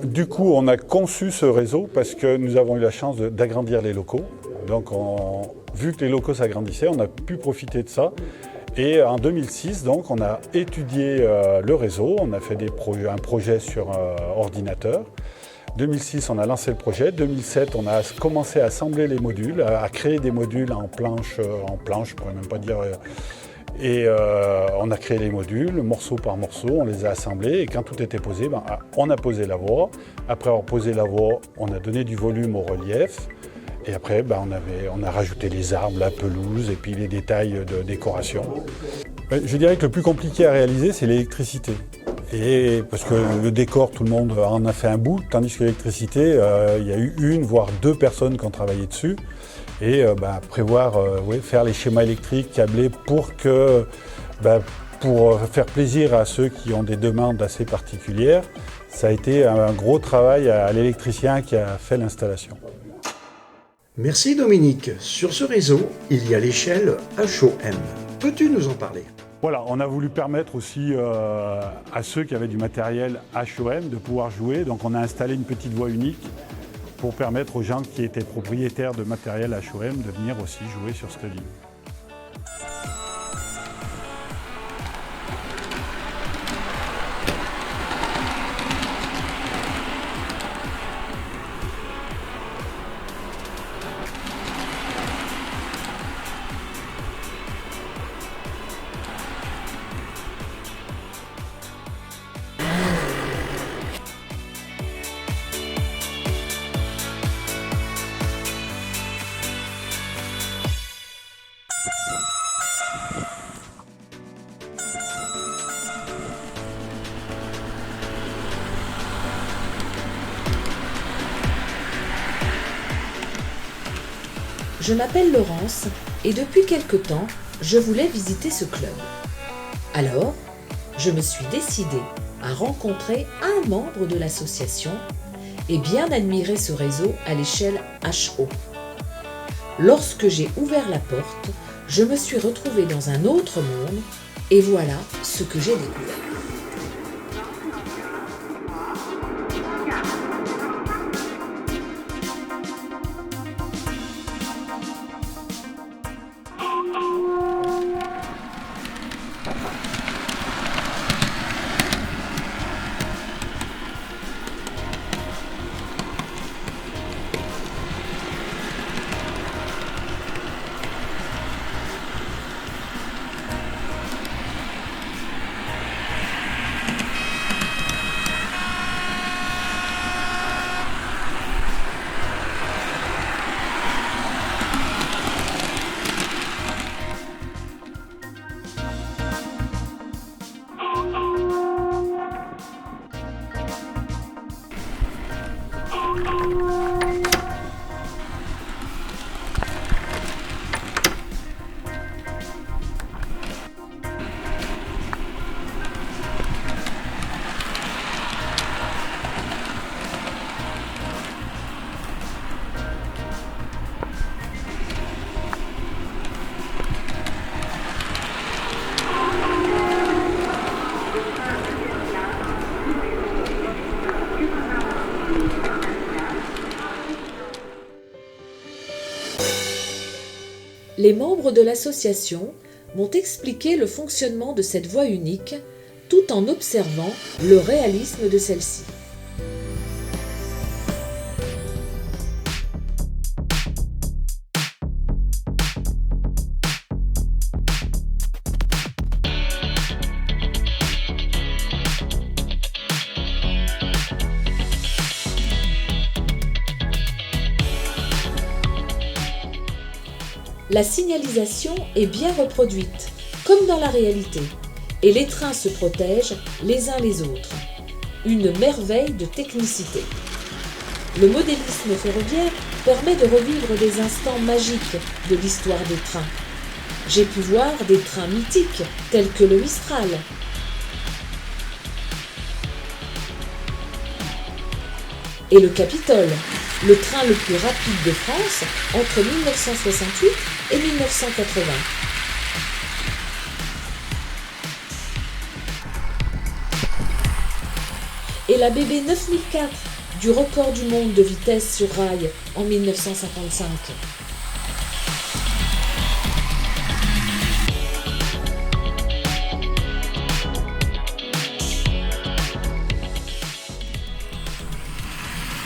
Du coup, on a conçu ce réseau parce que nous avons eu la chance d'agrandir les locaux. Donc, vu que les locaux s'agrandissaient, on a pu profiter de ça. Et en 2006, donc, on a étudié le réseau, on a fait un projet sur ordinateur. 2006, on a lancé le projet. 2007, on a commencé à assembler les modules, à créer des modules en planche, je pourrais même pas dire. Et on a créé les modules, morceau par morceau, on les a assemblés. Et quand tout était posé, on a posé la voie. Après avoir posé la voie, on a donné du volume au relief. Et après, on a rajouté les arbres, la pelouse et puis les détails de décoration. Je dirais que le plus compliqué à réaliser, c'est l'électricité. Et parce que le décor, tout le monde en a fait un bout, tandis que l'électricité, il y a eu une, voire deux personnes qui ont travaillé dessus. Et prévoir, faire les schémas électriques, câblés pour faire plaisir à ceux qui ont des demandes assez particulières. Ça a été un gros travail à l'électricien qui a fait l'installation. Merci Dominique. Sur ce réseau, il y a l'échelle HOM. Peux-tu nous en parler ? Voilà, on a voulu permettre aussi à ceux qui avaient du matériel HOM de pouvoir jouer. Donc on a installé une petite voie unique pour permettre aux gens qui étaient propriétaires de matériel HOM de venir aussi jouer sur cette ligne. Je m'appelle Laurence et depuis quelque temps, je voulais visiter ce club. Alors, je me suis décidée à rencontrer un membre de l'association et bien admirer ce réseau à l'échelle HO. Lorsque j'ai ouvert la porte, je me suis retrouvée dans un autre monde et voilà ce que j'ai découvert. Les membres de l'association m'ont expliqué le fonctionnement de cette voie unique tout en observant le réalisme de celle-ci. La signalisation est bien reproduite, comme dans la réalité, et les trains se protègent les uns les autres. Une merveille de technicité. Le modélisme ferroviaire permet de revivre des instants magiques de l'histoire des trains. J'ai pu voir des trains mythiques, tels que le Mistral. Et le Capitole, le train le plus rapide de France entre 1968 et 1980. Et la BB 9004 du record du monde de vitesse sur rail en 1955.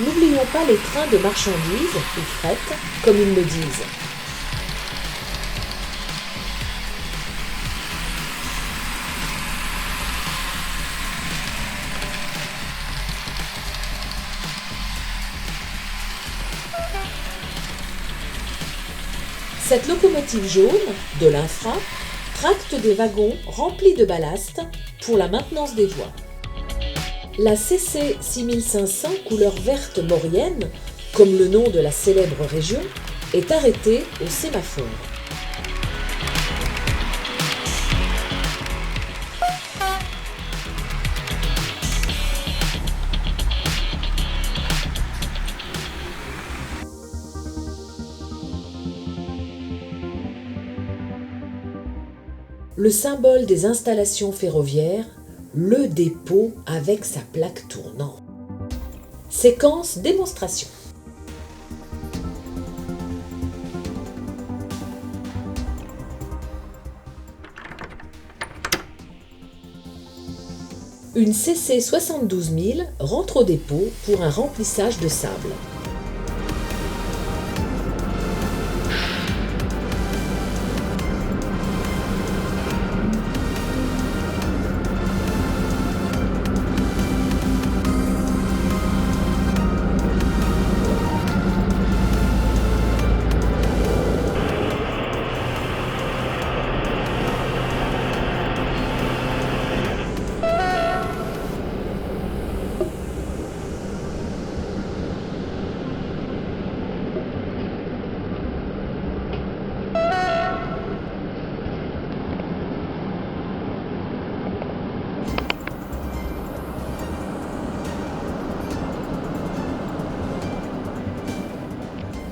N'oublions pas les trains de marchandises ou fret, comme ils le disent. Cette locomotive jaune, de l'infra, tracte des wagons remplis de ballast pour la maintenance des voies. La CC 6500 couleur verte maurienne, comme le nom de la célèbre région, est arrêtée au sémaphore. Le symbole des installations ferroviaires, le dépôt avec sa plaque tournante. Séquence démonstration. Une CC 72 000 rentre au dépôt pour un remplissage de sable.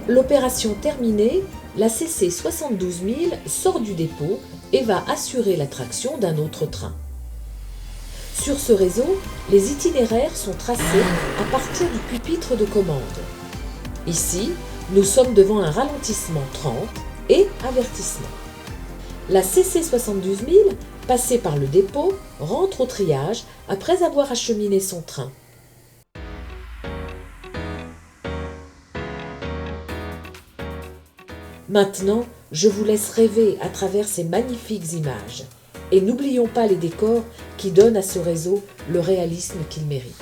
L'opération terminée, la CC 72 000 sort du dépôt et va assurer la traction d'un autre train. Sur ce réseau, les itinéraires sont tracés à partir du pupitre de commande. Ici, nous sommes devant un ralentissement 30 et avertissement. La CC 72 000, passée par le dépôt, rentre au triage après avoir acheminé son train. Maintenant, je vous laisse rêver à travers ces magnifiques images. Et n'oublions pas les décors qui donnent à ce réseau le réalisme qu'il mérite.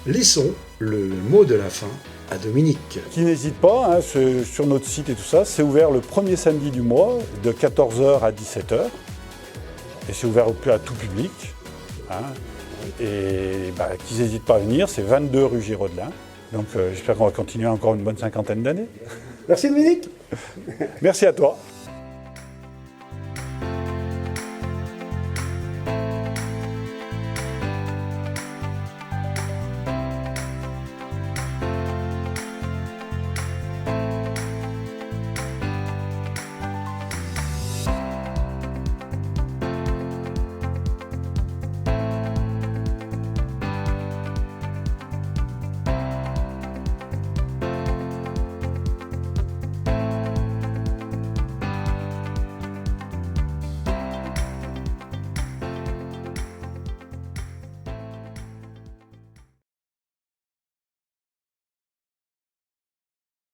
Laissons le mot de la fin à Dominique. Qui n'hésite pas, hein, sur notre site et tout ça, c'est ouvert le premier samedi du mois de 14h à 17h. Et c'est ouvert à tout public. Hein, et qu'ils n'hésitent pas à venir, c'est 22 rue Giraudelin. Donc j'espère qu'on va continuer encore une bonne cinquantaine d'années. Merci Dominique. Merci à toi.